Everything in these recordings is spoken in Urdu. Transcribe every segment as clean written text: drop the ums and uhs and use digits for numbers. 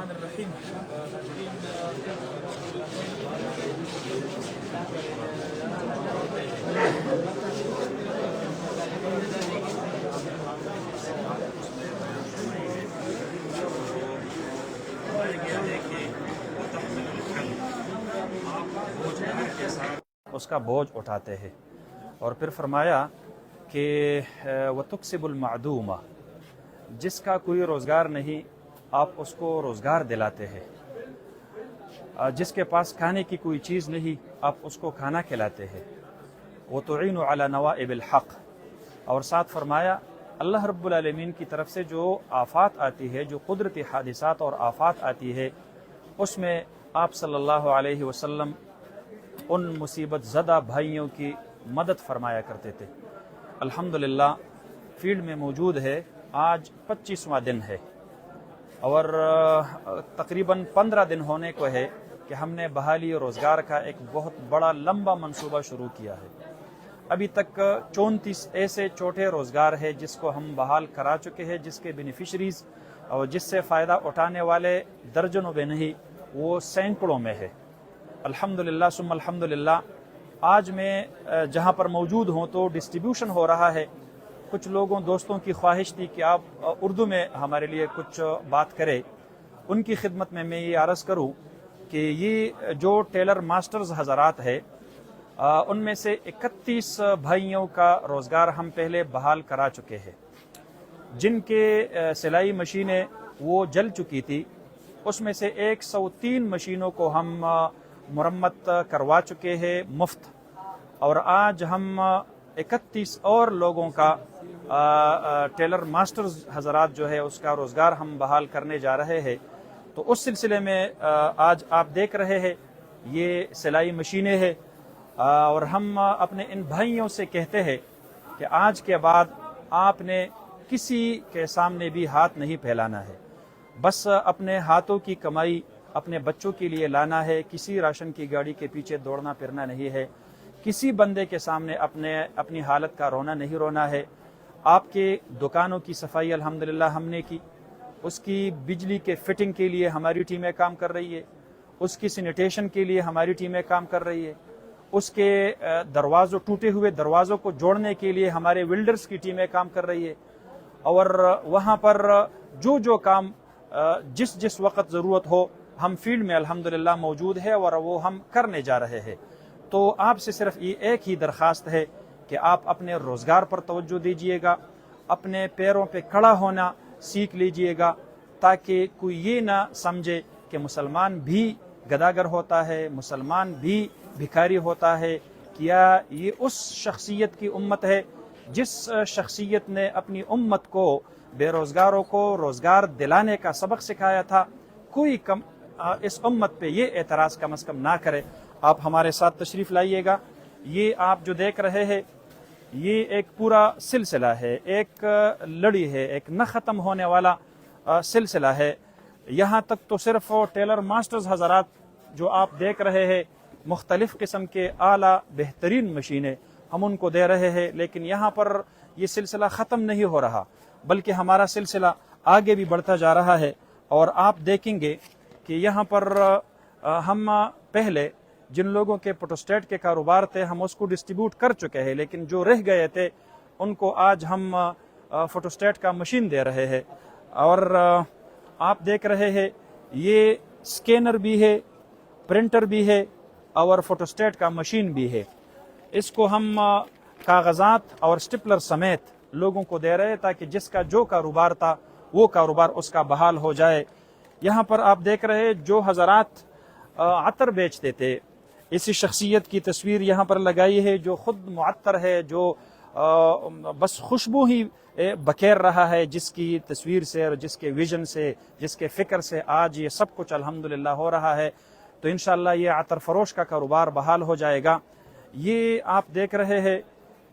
الرحمن الرحیم. اس کا بوجھ اٹھاتے ہیں. اور پھر فرمایا کہ وَتُكْسِبُ الْمَعْدُومَ، جس کا کوئی روزگار نہیں آپ اس کو روزگار دلاتے ہیں، جس کے پاس کھانے کی کوئی چیز نہیں آپ اس کو کھانا کھلاتے ہیں. وَتُعِينُ عَلَى نَوَائِبِ الْحَقِّ، اور ساتھ فرمایا اللہ رب العالمین کی طرف سے جو آفات آتی ہے، جو قدرتی حادثات اور آفات آتی ہے، اس میں آپ صلی اللہ علیہ وسلم ان مصیبت زدہ بھائیوں کی مدد فرمایا کرتے تھے. الحمدللہ فیلڈ میں موجود ہے. آج 25واں دن ہے اور تقریباً 15 دن ہونے کو ہے کہ ہم نے بحالی روزگار کا ایک بہت بڑا لمبا منصوبہ شروع کیا ہے. ابھی تک 34 ایسے چھوٹے روزگار ہے جس کو ہم بحال کرا چکے ہیں، جس کے بینیفیشریز اور جس سے فائدہ اٹھانے والے درجنوں میں نہیں، وہ سینکڑوں میں ہے. الحمدللہ ثم الحمدللہ. آج میں جہاں پر موجود ہوں تو ڈسٹریبیوشن ہو رہا ہے. کچھ لوگوں دوستوں کی خواہش تھی کہ آپ اردو میں ہمارے لیے کچھ بات کریں. ان کی خدمت میں یہ عرض کروں کہ یہ جو ٹیلر ماسٹرز حضرات ہے، ان میں سے 31 بھائیوں کا روزگار ہم پہلے بحال کرا چکے ہیں. جن کے سلائی مشینیں وہ جل چکی تھی، اس میں سے 103 مشینوں کو ہم مرمت کروا چکے ہیں مفت. اور آج ہم 31 اور لوگوں کا ٹیلر ماسٹرز حضرات جو ہے اس کا روزگار ہم بحال کرنے جا رہے ہیں. تو اس سلسلے میں آج آپ دیکھ رہے ہیں یہ سلائی مشینیں ہیں، اور ہم اپنے ان بھائیوں سے کہتے ہیں کہ آج کے بعد آپ نے کسی کے سامنے بھی ہاتھ نہیں پھیلانا ہے. بس اپنے ہاتھوں کی کمائی اپنے بچوں کے لیے لانا ہے. کسی راشن کی گاڑی کے پیچھے دوڑنا پھرنا نہیں ہے. کسی بندے کے سامنے اپنی حالت کا رونا نہیں رونا ہے. آپ کے دکانوں کی صفائی الحمدللہ ہم نے کی. اس کی بجلی کے فٹنگ کے لیے ہماری ٹیمیں کام کر رہی ہے. اس کی سینیٹیشن کے لیے ہماری ٹیمیں کام کر رہی ہے. اس کے ٹوٹے ہوئے دروازوں کو جوڑنے کے لیے ہمارے ولڈرز کی ٹیمیں کام کر رہی ہے. اور وہاں پر جو کام جس وقت ضرورت ہو ہم فیلڈ میں الحمدللہ موجود ہے اور وہ ہم کرنے جا رہے ہیں. تو آپ سے صرف یہ ایک ہی درخواست ہے کہ آپ اپنے روزگار پر توجہ دیجئے گا، اپنے پیروں پہ کھڑا ہونا سیکھ لیجئے گا، تاکہ کوئی یہ نہ سمجھے کہ مسلمان بھی گداگر ہوتا ہے، مسلمان بھی بھکاری ہوتا ہے. کیا یہ اس شخصیت کی امت ہے جس شخصیت نے اپنی امت کو، بے روزگاروں کو روزگار دلانے کا سبق سکھایا تھا؟ کوئی اس امت پہ یہ اعتراض کم از کم نہ کرے. آپ ہمارے ساتھ تشریف لائیے گا. یہ آپ جو دیکھ رہے ہیں یہ ایک پورا سلسلہ ہے، ایک لڑی ہے، ایک نہ ختم ہونے والا سلسلہ ہے. یہاں تک تو صرف ٹیلر ماسٹرز حضرات جو آپ دیکھ رہے ہیں، مختلف قسم کے اعلیٰ بہترین مشینیں ہم ان کو دے رہے ہیں. لیکن یہاں پر یہ سلسلہ ختم نہیں ہو رہا، بلکہ ہمارا سلسلہ آگے بھی بڑھتا جا رہا ہے. اور آپ دیکھیں گے کہ یہاں پر ہم پہلے جن لوگوں کے فوٹوسٹیٹ کے کاروبار تھے ہم اس کو ڈسٹریبیوٹ کر چکے ہیں، لیکن جو رہ گئے تھے ان کو آج ہم فوٹوسٹیٹ کا مشین دے رہے ہیں. اور آپ دیکھ رہے ہیں یہ سکینر بھی ہے، پرنٹر بھی ہے اور فوٹوسٹیٹ کا مشین بھی ہے. اس کو ہم کاغذات اور سٹپلر سمیت لوگوں کو دے رہے ہیں تاکہ جس کا جو کاروبار تھا وہ کاروبار اس کا بحال ہو جائے. یہاں پر آپ دیکھ رہے ہیں جو حضرات عطر بیچتے تھے، اسی شخصیت کی تصویر یہاں پر لگائی ہے جو خود معطر ہے، جو بس خوشبو ہی بکیر رہا ہے، جس کی تصویر سے اور جس کے ویژن سے، جس کے فکر سے آج یہ سب کچھ الحمدللہ ہو رہا ہے. تو انشاءاللہ یہ عطر فروش کا کاروبار بحال ہو جائے گا. یہ آپ دیکھ رہے ہیں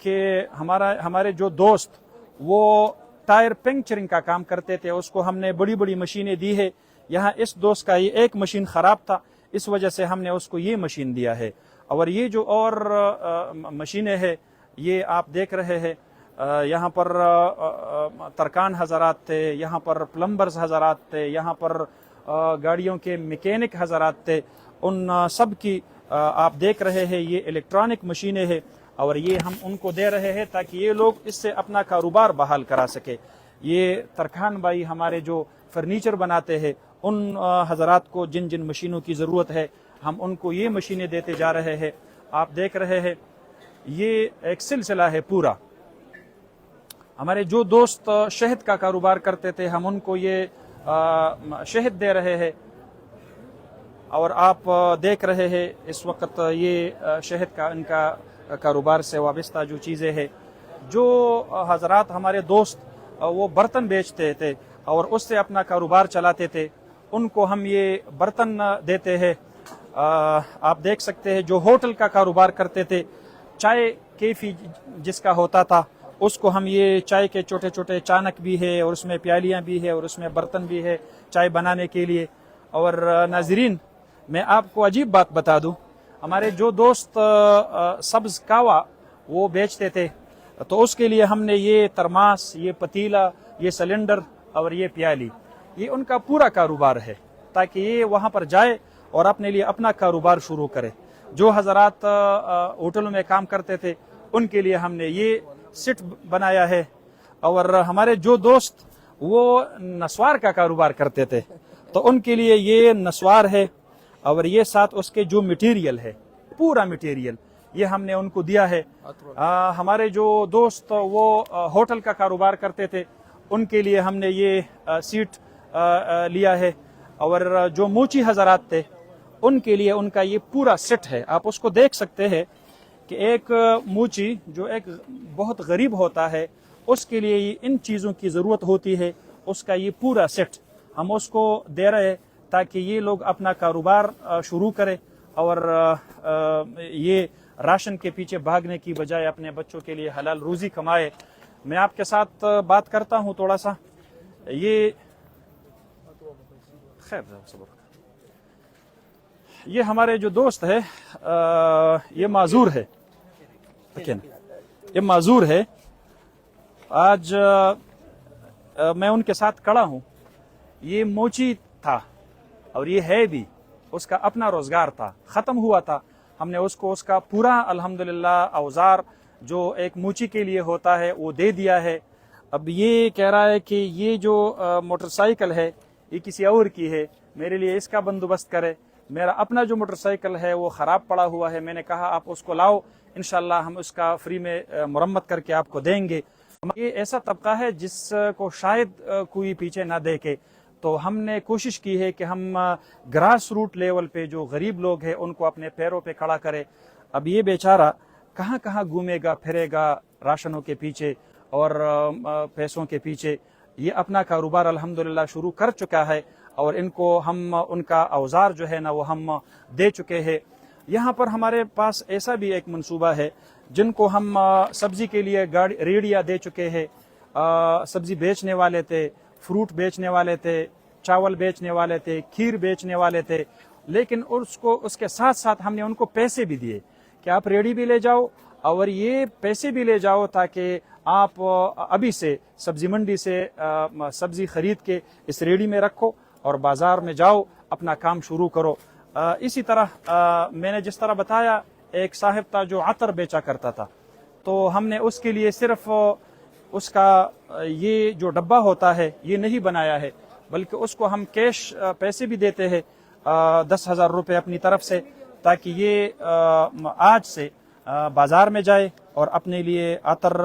کہ ہمارے جو دوست وہ ٹائر پنکچرنگ کا کام کرتے تھے، اس کو ہم نے بڑی بڑی مشینیں دی ہے. یہاں اس دوست کا یہ ایک مشین خراب تھا، اس وجہ سے ہم نے اس کو یہ مشین دیا ہے. اور یہ جو اور مشینیں ہیں یہ آپ دیکھ رہے ہیں، یہاں پر ترکان حضرات تھے، یہاں پر پلمبرز حضرات تھے، یہاں پر گاڑیوں کے میکینک حضرات تھے ان سب کی آپ دیکھ رہے ہیں یہ الیکٹرانک مشینیں ہیں اور یہ ہم ان کو دے رہے ہیں تاکہ یہ لوگ اس سے اپنا کاروبار بحال کرا سکے. یہ ترکھان بھائی ہمارے جو فرنیچر بناتے ہیں ان حضرات کو جن جن مشینوں کی ضرورت ہے ہم ان کو یہ مشینیں دیتے جا رہے ہیں. آپ دیکھ رہے ہیں یہ ایک سلسلہ ہے پورا. ہمارے جو دوست شہد کا کاروبار کرتے تھے ہم ان کو یہ شہد دے رہے ہیں اور آپ دیکھ رہے ہیں اس وقت یہ شہد کا ان کا کاروبار سے وابستہ جو چیزیں ہیں. جو حضرات ہمارے دوست وہ برتن بیچتے تھے اور اس سے اپنا کاروبار چلاتے تھے ان کو ہم یہ برتن دیتے ہیں. آپ دیکھ سکتے ہیں جو ہوٹل کا کاروبار کرتے تھے چائے کیفی جس کا ہوتا تھا اس کو ہم یہ چائے کے چھوٹے چھوٹے چانک بھی ہے اور اس میں پیالیاں بھی ہے اور اس میں برتن بھی ہے چائے بنانے کے لیے. اور ناظرین میں آپ کو عجیب بات بتا دوں ہمارے جو دوست سبز کاوا وہ بیچتے تھے تو اس کے لیے ہم نے یہ ترماس یہ پتیلا یہ سلنڈر اور یہ پیالی یہ ان کا پورا کاروبار ہے تاکہ یہ وہاں پر جائے اور اپنے لیے اپنا کاروبار شروع کرے. جو حضرات ہوٹلوں میں کام کرتے تھے ان کے لیے ہم نے یہ سٹ بنایا ہے. اور ہمارے جو دوست وہ نسوار کا کاروبار کرتے تھے تو ان کے لیے یہ نسوار ہے اور یہ ساتھ اس کے جو مٹیریل ہے پورا مٹیریل یہ ہم نے ان کو دیا ہے. ہمارے جو دوست وہ ہوٹل کا کاروبار کرتے تھے ان کے لیے ہم نے یہ سیٹ لیا ہے. اور جو موچی حضرات تھے ان کے لیے ان کا یہ پورا سیٹ ہے. آپ اس کو دیکھ سکتے ہیں کہ ایک موچی جو ایک بہت غریب ہوتا ہے اس کے لیے ان چیزوں کی ضرورت ہوتی ہے. اس کا یہ پورا سیٹ ہم اس کو دے رہے تاکہ یہ لوگ اپنا کاروبار شروع کرے اور یہ راشن کے پیچھے بھاگنے کی بجائے اپنے بچوں کے لیے حلال روزی کمائے. میں آپ کے ساتھ بات کرتا ہوں تھوڑا سا. یہ خیر یہ ہمارے جو دوست ہے یہ معذور ہے یہ معذور ہے. آج میں ان کے ساتھ کھڑا ہوں. یہ موچی تھا اور یہ ہے بھی اس کا اپنا روزگار تھا ختم ہوا تھا. ہم نے اس کو اس کا پورا الحمدللہ اوزار جو ایک موچی کے لیے ہوتا ہے وہ دے دیا ہے. اب یہ کہہ رہا ہے کہ یہ جو موٹر سائیکل ہے یہ کسی اور کی ہے میرے لیے اس کا بندوبست کرے. میرا اپنا جو موٹر سائیکل ہے وہ خراب پڑا ہوا ہے. میں نے کہا آپ اس کو لاؤ انشاءاللہ ہم اس کا فری میں مرمت کر کے آپ کو دیں گے. یہ ایسا طبقہ ہے جس کو شاید کوئی پیچھے نہ دیکھے تو ہم نے کوشش کی ہے کہ ہم گراس روٹ لیول پہ جو غریب لوگ ہیں ان کو اپنے پیروں پہ کھڑا کرے. اب یہ بیچارہ کہاں کہاں گھومے گا پھرے گا راشنوں کے پیچھے اور پیسوں کے پیچھے. یہ اپنا کاروبار الحمدللہ شروع کر چکا ہے اور ان کو ہم ان کا اوزار جو ہے نا وہ ہم دے چکے ہیں. یہاں پر ہمارے پاس ایسا بھی ایک منصوبہ ہے جن کو ہم سبزی کے لیے ریڑیاں دے چکے ہیں. سبزی بیچنے والے تھے فروٹ بیچنے والے تھے چاول بیچنے والے تھے کھیر بیچنے والے تھے لیکن اس کے ساتھ ساتھ ہم نے ان کو پیسے بھی دیے کہ آپ ریڑی بھی لے جاؤ اور یہ پیسے بھی لے جاؤ تاکہ آپ ابھی سے سبزی منڈی سے سبزی خرید کے اس ریڑی میں رکھو اور بازار میں جاؤ اپنا کام شروع کرو. اسی طرح میں نے جس طرح بتایا ایک صاحب تھا جو عطر بیچا کرتا تھا تو ہم نے اس کے لیے صرف اس کا یہ جو ڈبہ ہوتا ہے یہ نہیں بنایا ہے بلکہ اس کو ہم کیش پیسے بھی دیتے ہیں 10,000 روپے اپنی طرف سے تاکہ یہ آج سے بازار میں جائے اور اپنے لیے عطر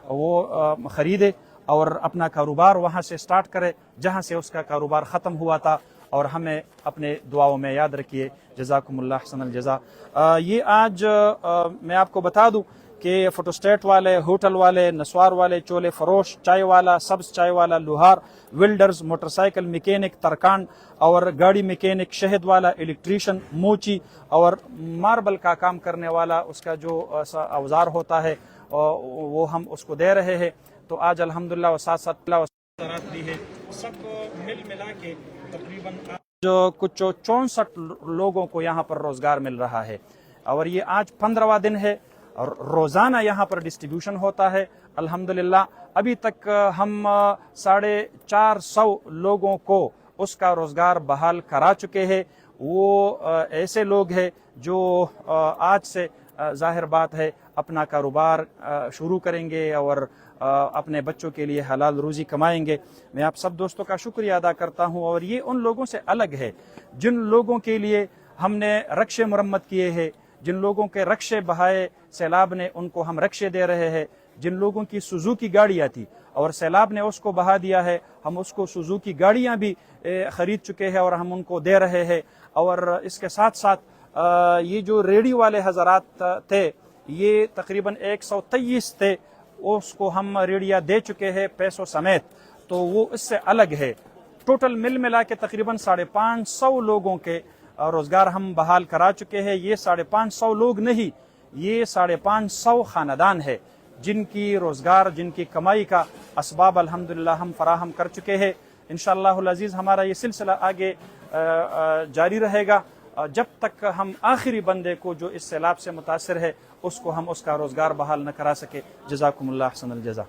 وہ خریدے اور اپنا کاروبار وہاں سے سٹارٹ کرے جہاں سے اس کا کاروبار ختم ہوا تھا. اور ہمیں اپنے دعاؤں میں یاد رکھیے. جزاکم اللہ احسن الجزا. یہ آج میں آپ کو بتا دوں کہ فوٹو اسٹیٹ والے ہوٹل والے نسوار والے چولے فروش چائے والا سبز چائے والا لوہار Wilders motor cycle mechanic Terken اور گاڑی میکینک شہد والا الیکٹریشین موچی اور ماربل کا کام کرنے والا اس کا جو اوزار ہوتا ہے وہ ہم اس کو دے رہے ہیں. تو آج الحمدللہ و ساتھ ساتھ بھی ہے سب کو مل ملا کے تقریباً جو کچھ 64 لوگوں کو یہاں پر روزگار مل رہا ہے اور یہ آج 15واں دن ہے اور روزانہ یہاں پر ڈسٹریبیوشن ہوتا ہے الحمدللہ. ابھی تک ہم 450 لوگوں کو اس کا روزگار بحال کرا چکے ہیں۔ وہ ایسے لوگ ہیں جو آج سے ظاہر بات ہے اپنا کاروبار شروع کریں گے اور اپنے بچوں کے لیے حلال روزی کمائیں گے۔ میں آپ سب دوستوں کا شکریہ ادا کرتا ہوں، اور یہ ان لوگوں سے الگ ہے جن لوگوں کے لیے ہم نے رقشے مرمت کیے ہیں، جن لوگوں کے رقشے بہائے سیلاب نے، ان کو ہم رقشے دے رہے ہیں۔ جن لوگوں کی سوزوکی گاڑیاں تھی اور سیلاب نے اس کو بہا دیا ہے، ہم اس کو سوزوکی گاڑیاں بھی خرید چکے ہیں اور ہم ان کو دے رہے ہیں۔ اور اس کے ساتھ ساتھ یہ جو ریڈیو والے حضرات تھے، یہ تقریباً 123 تھے، اس کو ہم ریڈیا دے چکے ہیں پیسوں سمیت، تو وہ اس سے الگ ہے۔ ٹوٹل ملا کے تقریباً 550 لوگوں کے روزگار ہم بحال کرا چکے ہیں۔ یہ 550 لوگ نہیں، یہ 550 خاندان ہے جن کی روزگار، جن کی کمائی کا اسباب الحمدللہ ہم فراہم کر چکے ہیں۔ انشاءاللہ العزیز ہمارا یہ سلسلہ آگے جاری رہے گا جب تک ہم آخری بندے کو جو اس سیلاب سے متاثر ہے اس کو ہم اس کا روزگار بحال نہ کرا سکے۔ جزاکم اللہ احسن الجزا۔